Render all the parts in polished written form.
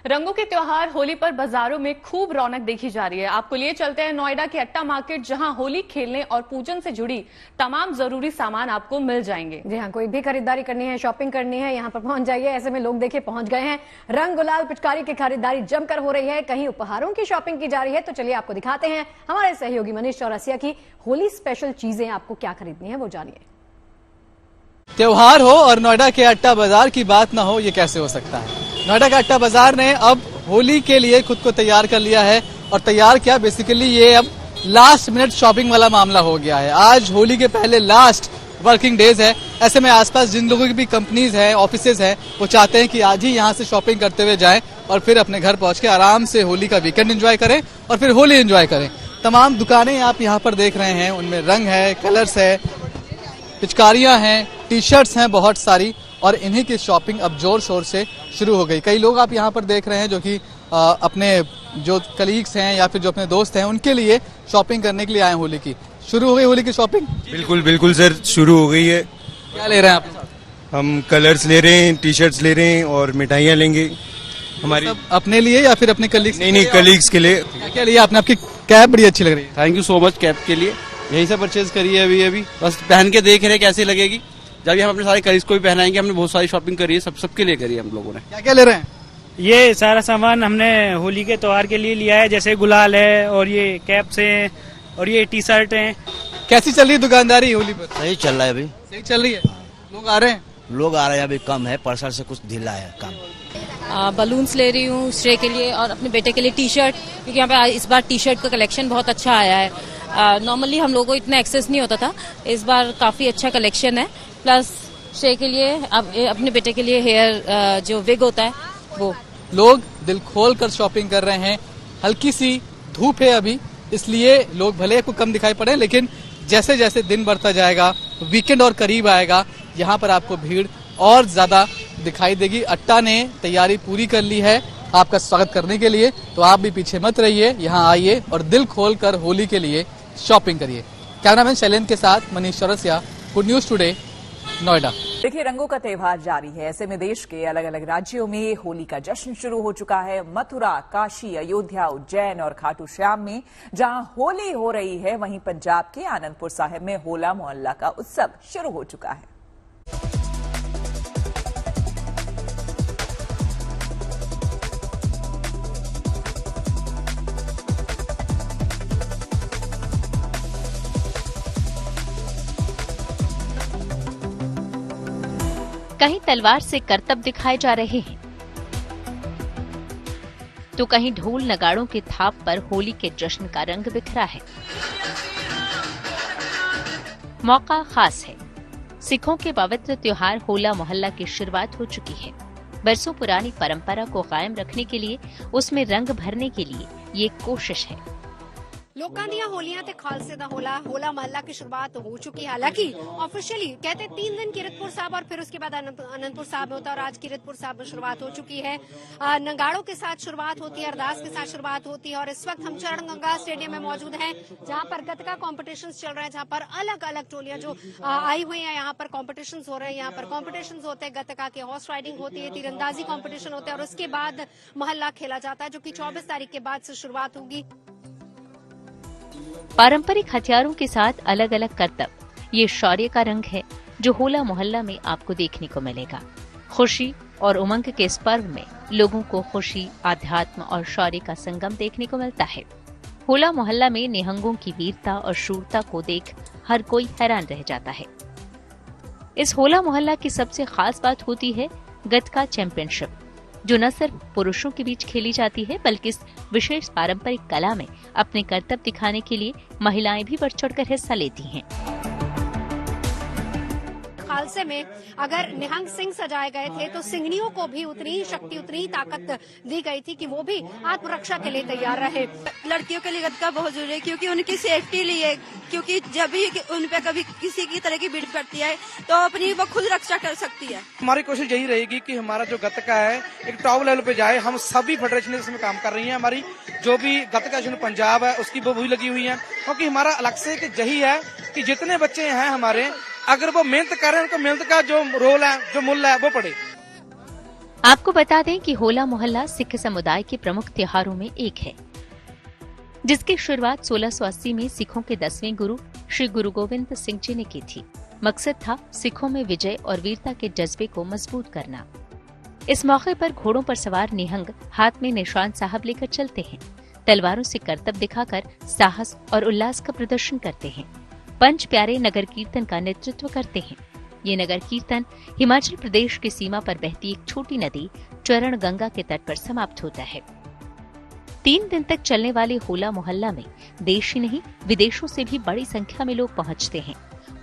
रंगों के त्योहार होली पर बाजारों में खूब रौनक देखी जा रही है। आपको लिए चलते हैं नोएडा के अट्टा मार्केट, जहां होली खेलने और पूजन से जुड़ी तमाम जरूरी सामान आपको मिल जाएंगे। जी हाँ, कोई भी खरीदारी करनी है, शॉपिंग करनी है, यहाँ पर पहुंच जाइए। ऐसे में लोग देखिए पहुंच गए हैं। रंग गुलाल पिचकारी की खरीदारी जमकर हो रही है, कहीं उपहारों की शॉपिंग की जा रही है। तो चलिए आपको दिखाते हैं हमारे सहयोगी मनीष चौरसिया की होली स्पेशल चीजें। आपको क्या खरीदनी है वो जानिए। त्योहार हो और नोएडा के अट्टा बाजार की बात ना हो, ये कैसे हो सकता है। नोएडा का अट्टा बाजार ने अब होली के लिए खुद को तैयार कर लिया है। और तैयार क्या, बेसिकली ये अब लास्ट मिनट शॉपिंग वाला मामला हो गया है। आज होली के पहले लास्ट वर्किंग डेज है। ऐसे में आसपास जिन लोगों की भी कंपनीज है, ऑफिसेज है, वो चाहते हैं कि आज ही यहाँ से शॉपिंग करते हुए जाएं और फिर अपने घर पहुंच के आराम से होली का वीकेंड एंजॉय करें और फिर होली एंजॉय करें। तमाम दुकानें आप यहाँ पर देख रहे हैं, उनमें रंग है, कलर्स है, पिचकारियां हैं, टी शर्ट्स हैं बहुत सारी, और इन्हीं की शॉपिंग अब जोर शोर से शुरू हो गई। कई लोग आप यहाँ पर देख रहे हैं जो कि अपने जो कलीग्स हैं या फिर जो अपने दोस्त हैं उनके लिए शॉपिंग करने के लिए आए। होली की शुरू हो गई, होली की शॉपिंग? बिल्कुल बिल्कुल सर, शुरू हो गई है। क्या ले रहे हैं आप? हम कलर्स ले रहे हैं, टी शर्ट्स ले रहे हैं और मिठाइयाँ लेंगे हमारी। अपने लिए या फिर अपने कलीग्स? नहीं, कलीग्स के लिए। क्या लिया आपने? आपकी कैप बड़ी अच्छी लग रही है। Thank you so much cap के लिए। यहीं से परचेज करी है अभी बस पहन के देख रहे हैं कैसी लगेगी। जब हम अपने सारे कलीग्स को भी पहनाएंगे। हमने बहुत सारी शॉपिंग करी है, सबके लिए करी है हम लोगों ने। क्या क्या ले रहे हैं? ये सारा सामान हमने होली के त्योहार के लिए लिया है, जैसे गुलाल है और ये कैप्स हैं और ये टी शर्ट हैं। कैसी चल रही है दुकानदारी होली पर? सही चल रहा है, अभी सही चल रही है। लोग आ रहे हैं? लोग आ रहे हैं, अभी कम है, परसर से कुछ ढीला है काम। बलून्स ले रही हूँ श्रेय के लिए और अपने बेटे के लिए टी शर्ट, क्योंकि यहाँ पे इस बार टी शर्ट का कलेक्शन बहुत अच्छा आया है। नॉर्मली हम लोगों को इतना एक्सेस नहीं होता था, इस बार काफी अच्छा कलेक्शन है। प्लस श्रेय के लिए, अपने बेटे के लिए हेयर जो विग होता है वो। लोग दिल खोल कर शॉपिंग कर रहे हैं। हल्की सी धूप है अभी, इसलिए लोग भले को कम दिखाई पड़े, लेकिन जैसे जैसे दिन बढ़ता जाएगा, वीकेंड और करीब आएगा, यहाँ पर आपको भीड़ और ज्यादा दिखाई देगी। अट्टा ने तैयारी पूरी कर ली है आपका स्वागत करने के लिए, तो आप भी पीछे मत रहिए, यहाँ आइए और दिल खोल कर होली के लिए शॉपिंग करिए। कैमरामैन शैलेंद्र के साथ Manish Chaurasia, good news today, Noida. देखिए, रंगों का त्योहार जारी है। ऐसे में देश के अलग अलग राज्यों में होली का जश्न शुरू हो चुका है। मथुरा, काशी, अयोध्या, उज्जैन और खाटू श्याम में जहां होली हो रही है, वहीं पंजाब के आनंदपुर साहिब में होला मोहल्ला का उत्सव शुरू हो चुका है। कहीं तलवार से करतब दिखाए जा रहे हैं, तो कहीं ढोल नगाड़ों के थाप पर होली के जश्न का रंग बिखरा है। मौका खास है। सिखों के पवित्र त्योहार होला मोहल्ला की शुरुआत हो चुकी है। बरसों पुरानी परंपरा को कायम रखने के लिए, उसमें रंग भरने के लिए ये कोशिश है। लोकां दियां होलियां ते खालसे दा होला मोहल्ला की शुरुआत हो चुकी है। हालांकि ऑफिशियली कहते 3 दिन किरतपुर साहब और फिर उसके बाद आनंदपुर साहब में होता है और आज किरतपुर साहब में शुरुआत हो चुकी है। नगाड़ों के साथ शुरुआत होती है, अरदास के साथ शुरुआत होती है। और इस वक्त हम चरण गंगा स्टेडियम में मौजूद हैं, जहां पर गतका कॉम्पिटिशन चल रहे हैं, जहां पर अलग अलग टोलियां जो आई हुई है, यहाँ पर कॉम्पिटिशन हो रहे हैं। यहाँ पर कॉम्पिटिशन होते हैं, गतका के हॉर्स राइडिंग होती है, तीरंदाजी कॉम्पिटिशन होते हैं और उसके बाद मोहल्ला खेला जाता है, जो की 24 तारीख के बाद से शुरुआत होगी। पारंपरिक हथियारों के साथ अलग अलग करतब, ये शौर्य का रंग है जो होला मोहल्ला में आपको देखने को मिलेगा। खुशी और उमंग के इस पर्व में लोगों को खुशी, आध्यात्म और शौर्य का संगम देखने को मिलता है। होला मोहल्ला में निहंगों की वीरता और शूरता को देख हर कोई हैरान रह जाता है। इस होला मोहल्ला की सबसे खास बात होती है गतका चैंपियनशिप, जो न सिर्फ पुरुषों के बीच खेली जाती है, बल्कि इस विशेष पारंपरिक कला में अपने करतब दिखाने के लिए महिलाएं भी बढ़ चढ़कर हिस्सा लेती हैं। खालसे में अगर निहंग सिंह सजाए गए थे, तो सिंगनियों को भी उतनी ही शक्ति, उतनी ही ताकत दी गई थी कि वो भी आत्मरक्षा के लिए तैयार रहे। लड़कियों के लिए गतका बहुत जरूरी है, क्योंकि उनकी सेफ्टी लिए, क्योंकि जब भी उन पे कभी किसी की तरह की भीड़ पड़ती है तो अपनी वो खुद रक्षा कर सकती है। हमारी कोशिश यही रहेगी कि हमारा जो गतका है एक टॉप लेवल पे जाए। हम सभी फेडरेशन इसमें काम कर रही हैं। हमारी जो भी गतका एसोसिएशन पंजाब है उसकी वो भी लगी हुई है, क्योंकि हमारा अलग से यही है कि जितने बच्चे हैं हमारे, अगर वो मेहनत कर रहे हैं, उनको मेहनत का जो रोल है, जो मूल्य है, वो पड़े। आपको बता दें कि होला मोहल्ला सिख समुदाय के प्रमुख त्योहारों में एक है, जिसकी शुरुआत 1680 में सिखों के 10वें गुरु श्री गुरु गोविंद सिंह जी ने की थी। मकसद था सिखों में विजय और वीरता के जज्बे को मजबूत करना। इस मौके पर घोड़ों पर सवार निहंग हाथ में निशान साहब लेकर चलते हैं, तलवारों से करतब दिखाकर साहस और उल्लास का प्रदर्शन करते हैं। पंच प्यारे नगर कीर्तन का नेतृत्व करते हैं। ये नगर कीर्तन हिमाचल प्रदेश की सीमा पर बहती एक छोटी नदी चरण गंगा के तट पर समाप्त होता है। 3 दिन तक चलने वाले होला मोहल्ला में देश ही नहीं विदेशों से भी बड़ी संख्या में लोग पहुंचते हैं।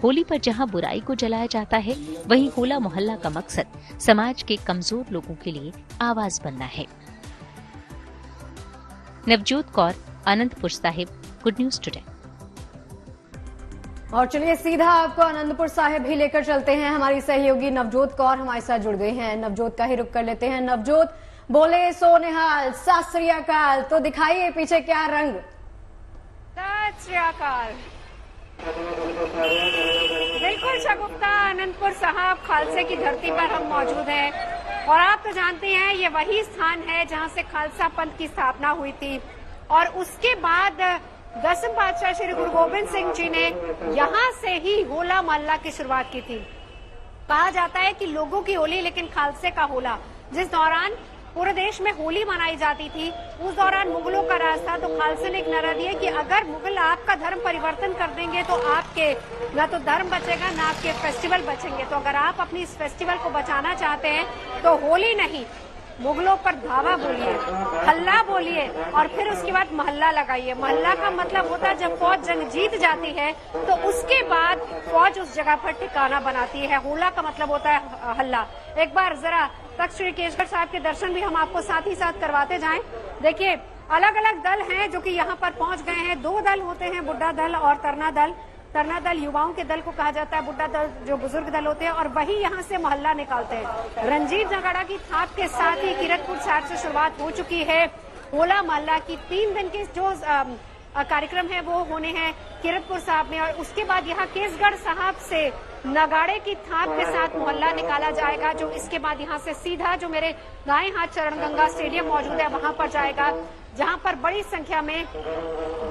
होली पर जहां बुराई को जलाया जाता है, वहीं होला मोहल्ला का मकसद समाज के कमजोर लोगों के लिए आवाज बनना है। Navjot Kaur, Anandpur Sahib, good news today. और चलिए सीधा आपको आनंदपुर साहिब ही लेकर चलते हैं। हमारी सहयोगी नवजोत कौर हमारे साथ जुड़ गए हैं। नवजोत का ही रुख कर लेते हैं। नवजोत, बोले सो निहाल, सत श्री अकाल, तो दिखाइए पीछे क्या रंग। सत श्री अकाल। बिल्कुल शगुफ्ता, आनंदपुर साहब खालसे की धरती पर हम मौजूद हैं और आप तो जानते हैं ये वही स्थान है जहां से खालसा पंथ की स्थापना हुई थी और उसके बाद 10वें पातशाह श्री गुरु गोविंद सिंह जी ने यहाँ से ही होला मोहल्ला की शुरुआत की थी। कहा जाता है कि लोगों की होली लेकिन खालसे का होला। जिस दौरान पूरे देश में होली मनाई जाती थी उस दौरान मुगलों का राज था, तो खालसे ने एक नारा दिया कि अगर मुगल आपका धर्म परिवर्तन कर देंगे तो आपके ना तो धर्म बचेगा ना आपके फेस्टिवल बचेंगे। तो अगर आप अपनी इस फेस्टिवल को बचाना चाहते हैं तो होली नहीं, मुगलों पर धावा बोलिए, हल्ला बोलिए और फिर उसके बाद मोहल्ला लगाइए। मोहल्ला का मतलब होता है जब फौज जंग जीत जाती है तो उसके बाद फौज उस जगह पर ठिकाना बनाती है। होला का मतलब होता है हल्ला। एक बार जरा तख्त श्री केसगढ़ साहब के दर्शन भी हम आपको साथ ही साथ करवाते जाएं। देखिए अलग अलग दल हैं जो कि यहाँ पर पहुंच गए हैं। 2 दल होते हैं, बुड्ढा दल और तरना दल। तरना दल युवाओं के दल को कहा जाता है, बुड्ढा दल जो बुजुर्ग दल होते हैं और वही यहाँ से मोहल्ला निकालते हैं। रंजीत नगाड़ा की थाप के साथ ही कीरतपुर साहब से शुरुआत हो चुकी है होला मोहल्ला की। 3 दिन के जो कार्यक्रम है वो होने हैं कीरतपुर साहब में और उसके बाद यहाँ केसगढ़ साहब से नगाड़े की थाप के साथ मोहल्ला निकाला जाएगा, जो इसके बाद यहाँ से सीधा जो मेरे दाएं हाथ चरण गंगा स्टेडियम मौजूद है वहां पर जाएगा, जहां पर बड़ी संख्या में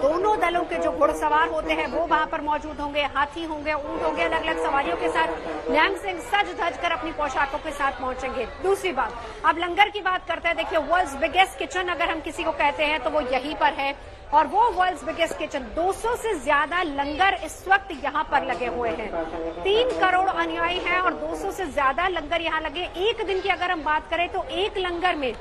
दोनों दलों के जो घुड़सवार होते हैं वो वहां पर मौजूद होंगे। हाथी होंगे, ऊंट होंगे, अलग अलग सवारियों के साथ निहंग सिंह सज धज कर अपनी पोशाकों के साथ पहुंचेंगे। दूसरी बात, अब लंगर की बात करते हैं। देखिए वर्ल्ड्स बिगेस्ट किचन अगर हम किसी को कहते हैं तो वो यहीं पर है और वो वर्ल्ड्स बिगेस्ट किचन 200 से ज्यादा लंगर इस वक्त यहाँ पर लगे हुए हैं। 3 करोड़ अनुयायी हैं और 200 से ज्यादा लंगर यहाँ लगे। एक दिन की अगर हम बात करें तो एक लंगर में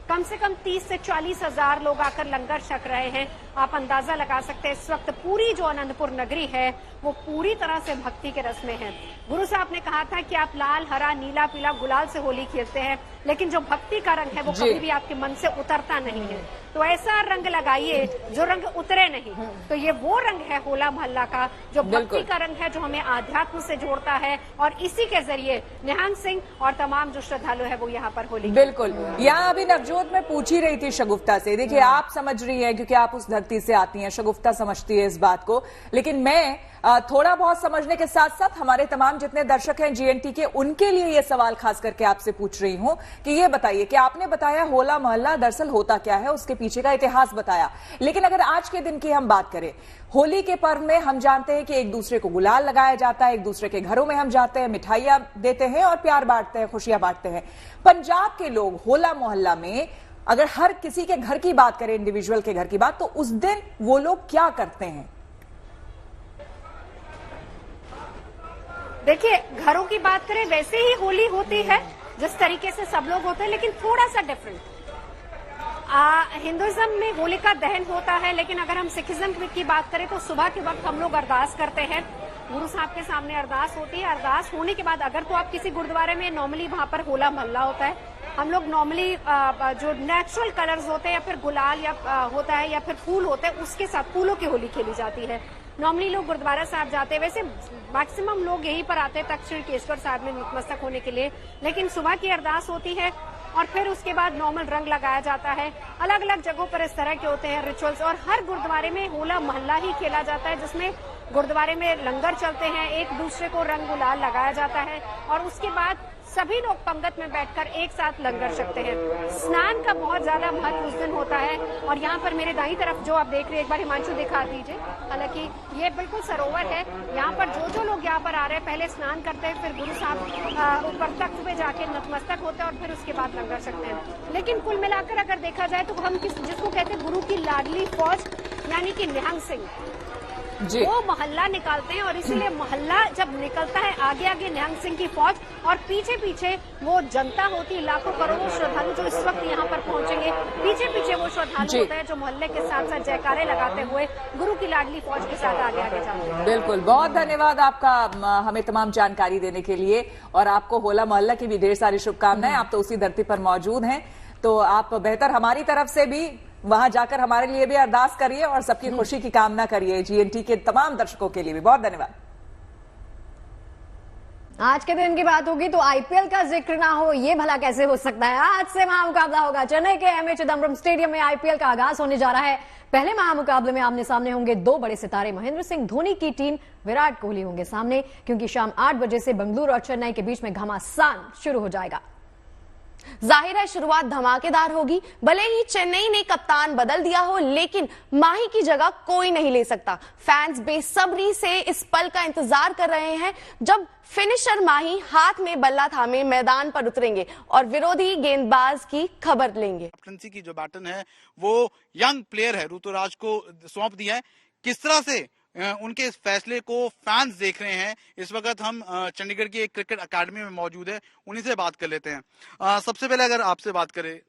कम से कम 30 से 40 हजार लोग आकर लंगर छक रहे हैं। आप अंदाजा लगा सकते हैं इस वक्त पूरी जो आनंदपुर नगरी है वो पूरी तरह से भक्ति के रस में है। गुरु साहब ने कहा था कि आप लाल, हरा, नीला, पीला, गुलाल से होली खेलते हैं, लेकिन जो भक्ति का रंग है वो कभी भी आपके मन से उतरता नहीं है। तो ऐसा रंग लगाइए जो रंग उतरे नहीं। तो ये वो रंग है होला मोहल्ला का, जो भक्ति का रंग है, जो हमें आध्यात्म से जोड़ता है और इसी के जरिए निहंग सिंह और तमाम जो श्रद्धालु है वो यहाँ पर होली। बिल्कुल, यहाँ अभी नवजोत में पूछ ही रही थी शगुफ्ता से। देखिए आप समझ रही है क्योंकि आप उस धरती से आती हैं, शगुफ्ता समझती है इस बात को, लेकिन मैं थोड़ा बहुत समझने के साथ साथ हमारे तमाम जितने दर्शक हैं जीएनटी के, उनके लिए ये सवाल खास करके आपसे पूछ रही हूं कि ये बताइए कि आपने बताया होला मोहल्ला दरअसल होता क्या है, उसके पीछे का इतिहास बताया, लेकिन अगर आज के दिन की हम बात करें, होली के पर्व में हम जानते हैं कि एक दूसरे को गुलाल लगाया जाता है, एक दूसरे के घरों में हम जाते हैं, मिठाइयां देते हैं और प्यार बांटते हैं, खुशियां बांटते हैं। पंजाब के लोग होला मोहल्ला में अगर हर किसी के घर की बात करें, इंडिविजुअल के घर की बात, तो उस दिन वो लोग क्या करते हैं? देखिए घरों की बात करें वैसे ही होली होती है जिस तरीके से सब लोग होते हैं, लेकिन थोड़ा सा डिफरेंट। हिंदुइज्म में होलिका दहन होता है, लेकिन अगर हम सिखिज्म की बात करें तो सुबह के वक्त हम लोग अरदास करते हैं, गुरु साहब के सामने अरदास होती है। अरदास होने के बाद अगर तो आप किसी गुरुद्वारे में, नॉर्मली वहां पर होला मोहल्ला होता है, हम लोग नॉर्मली जो नेचुरल कलर्स होते हैं या फिर गुलाल या होता है या फिर फूल होते हैं, उसके साथ फूलों की होली खेली जाती है। नॉर्मली लोग गुरुद्वारा साहब जाते हैं, वैसे मैक्सिमम लोग यहीं पर आते हैं तख्त श्री केसगढ़ साहब में नतमस्तक होने के लिए, लेकिन सुबह की अरदास होती है और फिर उसके बाद नॉर्मल रंग लगाया जाता है। अलग अलग जगहों पर इस तरह के होते हैं रिचुअल्स और हर गुरुद्वारे में होला मोहल्ला ही खेला जाता है, जिसमें गुरुद्वारे में लंगर चलते हैं, एक दूसरे को रंग गुलाल लगाया जाता है और उसके बाद सभी लोग पंगत में बैठकर एक साथ लंगर छकते हैं। स्नान का बहुत ज्यादा महत्व उस दिन होता है और यहाँ पर मेरे दाईं तरफ जो आप देख रहे हैं, एक बार हिमांशु दिखा दीजिए। हालांकि ये बिल्कुल सरोवर है। यहाँ पर जो लोग यहाँ पर आ रहे हैं पहले स्नान करते हैं, फिर गुरु साहब ऊपर तख्त पे जाके नतमस्तक होते हैं और फिर उसके बाद लंगर छकते हैं। लेकिन कुल मिलाकर अगर देखा जाए तो हम जिसको कहते हैं गुरु की लाडली फौज यानी कि निहंग सिंह वो मोहल्ला निकालते हैं और इसीलिए मोहल्ला जब निकलता है आगे आगे निहंग सिंह की फौज और पीछे पीछे वो जनता होती, लाखों करोड़ों श्रद्धालु जो इस वक्त यहाँ पर पहुंचेंगे, पीछे पीछे वो श्रद्धालु होते हैं जो मोहल्ले के साथ साथ जयकारे लगाते हुए गुरु की लाडली फौज के साथ आगे आगे जाते हैं। बिल्कुल, बहुत धन्यवाद आपका हमें तमाम जानकारी देने के लिए और आपको होला मोहल्ला की भी ढेर सारी शुभकामनाएं। आप तो उसी धरती पर मौजूद हैं, तो आप बेहतर हमारी तरफ से भी वहां जाकर हमारे लिए भी अरदास करिए और सबकी खुशी की कामना करिए। जीएनटी के तमाम दर्शकों के लिए भी बहुत धन्यवाद। आज के दिन की बात होगी तो आईपीएल का जिक्र ना हो, ये भला कैसे हो सकता है। आज से महामुकाबला होगा। चेन्नई के एमए चिदम्बरम स्टेडियम में आईपीएल का आगाज होने जा रहा है। पहले महामुकाबले में आमने सामने होंगे दो बड़े सितारे। महेंद्र सिंह धोनी की टीम विराट कोहली होंगे सामने, क्योंकि शाम 8 बजे से बेंगलुरु और चेन्नई के बीच में घमासान शुरू हो जाएगा। जाहिर है शुरुआत धमाकेदार होगी। भले ही चेन्नई ने कप्तान बदल दिया हो, लेकिन माही की जगह कोई नहीं ले सकता। फैंस बेसब्री से इस पल का इंतजार कर रहे हैं जब फिनिशर माही हाथ में बल्ला थामे मैदान पर उतरेंगे और विरोधी गेंदबाज की खबर लेंगे। कैप्टनसी की जो बैटन है वो यंग प्लेयर है, ऋतुराज को सौंप दिया है। किस तरह से उनके इस फैसले को फैंस देख रहे हैं। इस वक्त हम चंडीगढ़ की एक क्रिकेट अकादमी में मौजूद है, उन्हीं से बात कर लेते हैं। सबसे पहले अगर आपसे बात करें,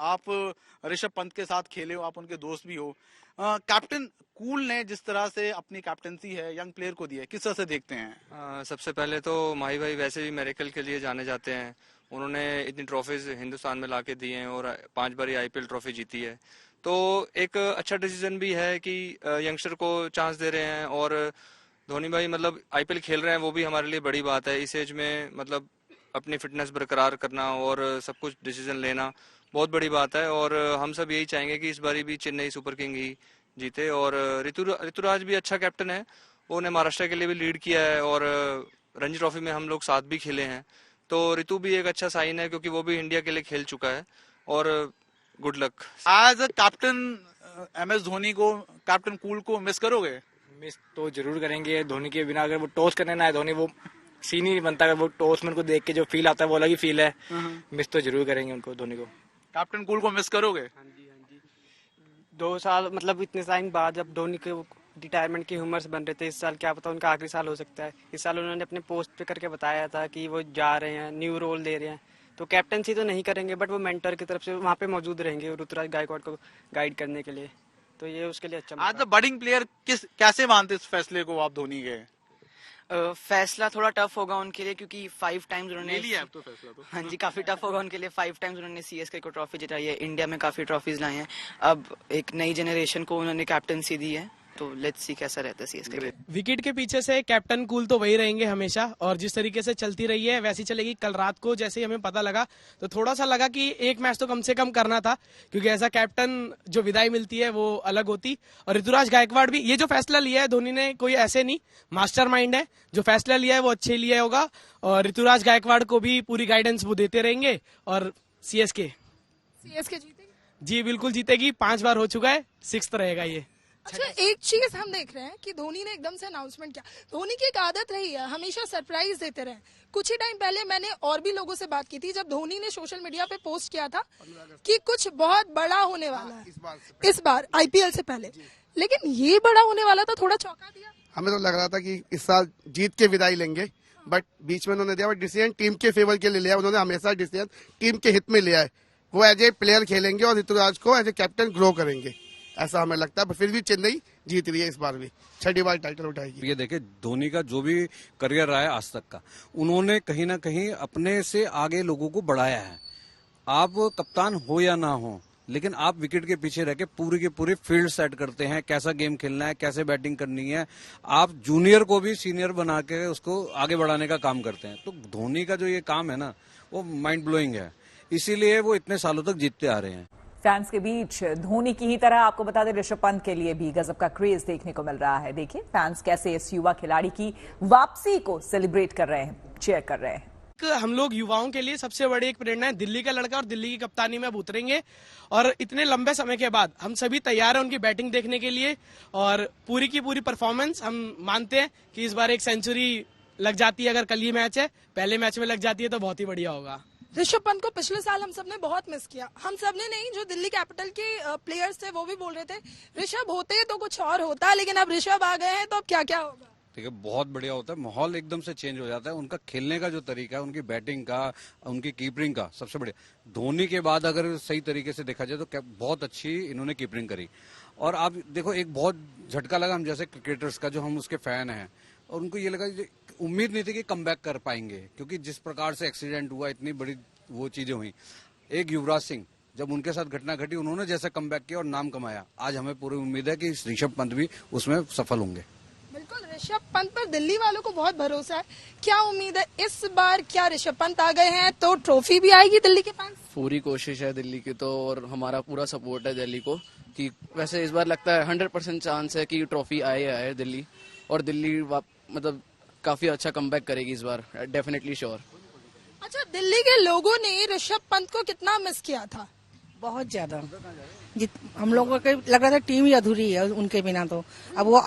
आप ऋषभ पंत के साथ खेले हो, आप उनके दोस्त भी हो। कैप्टन कूल ने जिस तरह से अपनी कैप्टनसी है यंग प्लेयर को दी है, किस तरह से देखते हैं? सबसे पहले तो माही भाई वैसे भी मेरेकल के लिए जाने जाते हैं। उन्होंने इतनी ट्रॉफीज हिंदुस्तान में लाके दी हैं और 5 बार आईपीएल ट्रॉफी जीती है, तो एक अच्छा डिसीजन भी है कि यंगस्टर को चांस दे रहे हैं। और धोनी भाई मतलब आईपीएल खेल रहे हैं, वो भी हमारे लिए बड़ी बात है। इस एज में मतलब अपनी फिटनेस बरकरार करना और सब कुछ डिसीजन लेना बहुत बड़ी बात है। और हम सब यही चाहेंगे कि इस बारी भी चेन्नई सुपर किंग ही जीते। और ऋतुराज भी अच्छा कैप्टन है, उन्होंने महाराष्ट्र के लिए भी लीड किया है और रणजी ट्रॉफी में हम लोग साथ भी खेले हैं, तो ऋतु भी एक अच्छा साइन है क्योंकि वो भी इंडिया के लिए खेल चुका है। और good luck. As a captain MS Dhoni को, कैप्टन कूल को मिस करोगे? मिस तो जरूर करेंगे। धोनी के बिना अगर वो टॉस करने ना है धोनी, वो सीन ही नहीं बनता। अगर वो टॉस में उनको देख के जो फील आता है वो अलग ही फील है। मिस तो जरूर करेंगे उनको, धोनी को। कैप्टन कूल को मिस करोगे? हाँ जी। 2 साल मतलब इतने टाइम बाद जब धोनी के रिटायरमेंट की ह्यूमर्स बन रहे थे, इस साल क्या पता उनका आखिरी साल हो सकता है। इस साल उन्होंने अपने पोस्ट पे करके बताया था कि वो जा रहे हैं, न्यू रोल दे रहे हैं। तो कैप्टनसी तो नहीं करेंगे बट वो मेंटर की तरफ से वहाँ पे मौजूद रहेंगे ऋतुराज गायकवाड़ को गाइड करने के लिए, तो ये उसके लिए अच्छा। आज बडिंग प्लेयर कैसे मानते इस फैसले को आप धोनी के? फैसला थोड़ा टफ होगा उनके लिए क्योंकि 5 टाइम्स उन्होंने लिया है अब तो फैसला तो। हाँ जी, काफी टफ होगा उनके लिए। 5 टाइम्स उन्होंने CSK को ट्रॉफी जिताई है, इंडिया में काफी ट्रॉफीज लाई हैं। अब एक नई जनरेशन को उन्होंने कैप्टनसी दी है, तो लेट्स सी कैसा रहता है CSK। विकेट के पीछे से कैप्टन कूल तो वही रहेंगे हमेशा, और जिस तरीके से चलती रही है वैसी चलेगी। कल रात को जैसे ही हमें पता लगा तो थोड़ा सा लगा कि एक मैच तो कम से कम करना था, क्योंकि ऐसा कैप्टन जो विदाई मिलती है वो अलग होती। और ऋतुराज गायकवाड़ भी ये जो फैसला लिया है धोनी ने, कोई ऐसे नहीं, मास्टरमाइंड है। जो फैसला लिया है वो अच्छे लिया होगा और ऋतुराज गायकवाड़ को भी पूरी गाइडेंस वो देते रहेंगे। और CSK जीतेगी? जी बिल्कुल जीतेगी, 5 बार हो चुका है, 6th रहेगा ये। अच्छा, एक चीज हम देख रहे हैं कि धोनी ने एकदम से अनाउंसमेंट किया। धोनी की एक आदत रही है हमेशा सरप्राइज देते रहे। कुछ ही टाइम पहले मैंने और भी लोगों से बात की थी जब धोनी ने सोशल मीडिया पे पोस्ट किया था कि कुछ बहुत बड़ा होने वाला है इस बार IPL से पहले, लेकिन ये बड़ा होने वाला था, थोड़ा चौंका दिया। हमें तो लग रहा था कि इस साल जीत के विदाई लेंगे, बट बीच में उन्होंने दिया, बट डिसीजन टीम के फेवर के लिए लिया। उन्होंने हमेशा डिसीजन टीम के हित में लिया है। वो एज ए प्लेयर खेलेंगे और ऋतुराज को एज ए कैप्टन ग्रो करेंगे, ऐसा हमें लगता है। पर फिर भी चेन्नई जीत रही है, इस बार भी 6ठी बार टाइटल उठाएगी। ये देखिए, धोनी का जो भी करियर रहा है आज तक का, उन्होंने कहीं ना कहीं अपने से आगे लोगों को बढ़ाया है। आप कप्तान हो या ना हो, लेकिन आप विकेट के पीछे रह के पूरी की पूरी फील्ड सेट करते हैं, कैसा गेम खेलना है, कैसे बैटिंग करनी है। आप जूनियर को भी सीनियर बना के उसको आगे बढ़ाने का काम करते हैं। तो धोनी का जो ये काम है ना, वो माइंड ब्लोइंग है, इसीलिए वो इतने सालों तक जीतते आ रहे हैं। फैंस के बीच धोनी की ही तरह आपको बता दें ऋषभ पंत के लिए भी गजब का क्रेज देखने को मिल रहा है। देखिए फैंस कैसे इस युवा खिलाड़ी की वापसी को सेलिब्रेट कर रहे हैं, चीयर कर रहे हैं। हम लोग युवाओं के लिए सबसे बड़ी एक प्रेरणा है। दिल्ली का लड़का और दिल्ली की कप्तानी में अब उतरेंगे और इतने लंबे समय के बाद हम सभी तैयार हैं उनकी बैटिंग देखने के लिए और पूरी की पूरी परफॉर्मेंस हम मानते हैं कि इस बार एक सेंचुरी लग जाती है। अगर कल ये मैच है, पहले मैच में लग जाती है तो बहुत ही बढ़िया होगा। ऋषभ पंत को पिछले साल हम सबने बहुत मिस किया। हम सबने नहीं, जो दिल्ली कैपिटल के प्लेयर्स थे वो भी बोल रहे थे ऋषभ होते तो कुछ और होता, लेकिन अब ऋषभ आ गए हैं तो अब क्या क्या होगा। ठीक है, बहुत बढ़िया होता है, माहौल एकदम से चेंज हो जाता है। उनका खेलने का जो तरीका है, उनकी बैटिंग का, उनकी कीपिंग का, सबसे बढ़िया। धोनी के बाद अगर सही तरीके से देखा जाए तो बहुत अच्छी इन्होंने कीपिंग करी। और आप देखो, एक बहुत झटका लगा हम जैसे क्रिकेटर्स का, जो हम उसके फैन हैं, और उनको ये लगा, उम्मीद नहीं थी कि कम बैक कर पाएंगे, क्योंकि जिस प्रकार से एक्सीडेंट हुआ, इतनी बड़ी वो चीजें हुई। एक युवराज सिंह, जब उनके साथ घटना घटी, उन्होंने जैसे कम बैक किया और नाम कमाया, आज हमें पूरी उम्मीद है कि ऋषभ पंत भी उसमें सफल होंगे। बिल्कुल, ऋषभ पंत पर दिल्ली वालों को बहुत भरोसा है। क्या उम्मीद है इस बार, क्या ऋषभ पंत आ गए हैं तो ट्रॉफी भी आएगी दिल्ली के पास? पूरी कोशिश है दिल्ली की तो, और हमारा पूरा सपोर्ट है दिल्ली को कि वैसे इस बार लगता है 100% चांस है कि ट्रॉफी आए दिल्ली, और दिल्ली मतलब काफी अच्छा कमबैक करेगी इस बार, डेफिनेटली श्योर। अच्छा, दिल्ली के लोगों ने ऋषभ पंत को कितना मिस किया था? बहुत ज्यादा। हम लोगों को लग रहा था टीम ही अधूरी है उनके बिना, तो अब वो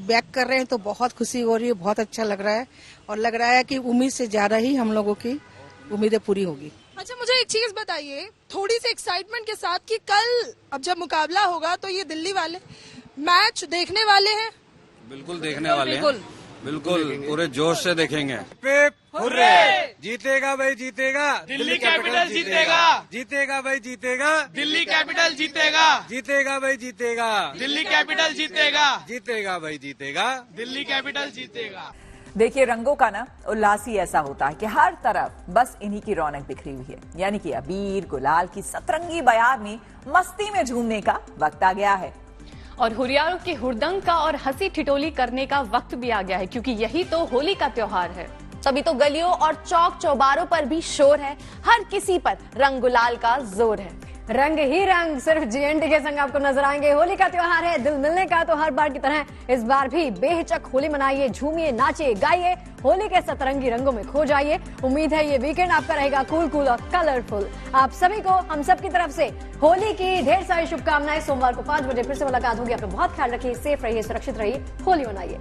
बैक कर रहे हैं तो बहुत खुशी हो रही है, बहुत अच्छा लग रहा है, और लग रहा है कि उम्मीद से ज्यादा ही हम लोगों की उम्मीदें पूरी होगी। अच्छा, मुझे एक चीज बताइए थोड़ी सी एक्साइटमेंट के साथ कि कल अब जब मुकाबला होगा तो ये दिल्ली वाले मैच देखने वाले हैं? बिल्कुल देखने वाले हैं, बिल्कुल पूरे जोश से देखेंगे। जीतेगा भाई, जीतेगा दिल्ली कैपिटल, जीतेगा जीतेगा भाई, जीतेगा दिल्ली कैपिटल, जीतेगा जीतेगा भाई, जीतेगा दिल्ली कैपिटल, जीतेगा जीतेगा भाई, जीतेगा दिल्ली कैपिटल, जीतेगा। देखिए, रंगों का ना उल्लास ही ऐसा होता है कि हर तरफ बस इन्हीं की रौनक बिखरी हुई है। यानी कि अबीर गुलाल की सतरंगी बयार में मस्ती में झूमने का वक्त आ गया है, और हुरियारों की हुड़दंग का और हंसी ठिठोली करने का वक्त भी आ गया है, क्योंकि यही तो होली का त्योहार है। तभी तो गलियों और चौक चौबारों पर भी शोर है, हर किसी पर रंग गुलाल का जोर है। रंग ही रंग सिर्फ जीएनडी के संग आपको नजर आएंगे। होली का त्योहार है, दिल मिलने का, तो हर बार की तरह इस बार भी बेहिचक होली मनाइए, झूमिए, नाचिए, गाइए, होली के सतरंगी रंगों में खो जाइए। उम्मीद है ये वीकेंड आपका रहेगा कूल और कलरफुल। आप सभी को हम सब की तरफ से होली की ढेर सारी शुभकामनाएं। सोमवार को 5 बजे फिर से मुलाकात होगी। अपना बहुत ख्याल रखिए, सेफ रहिए, सुरक्षित रहिए, होली मनाइए।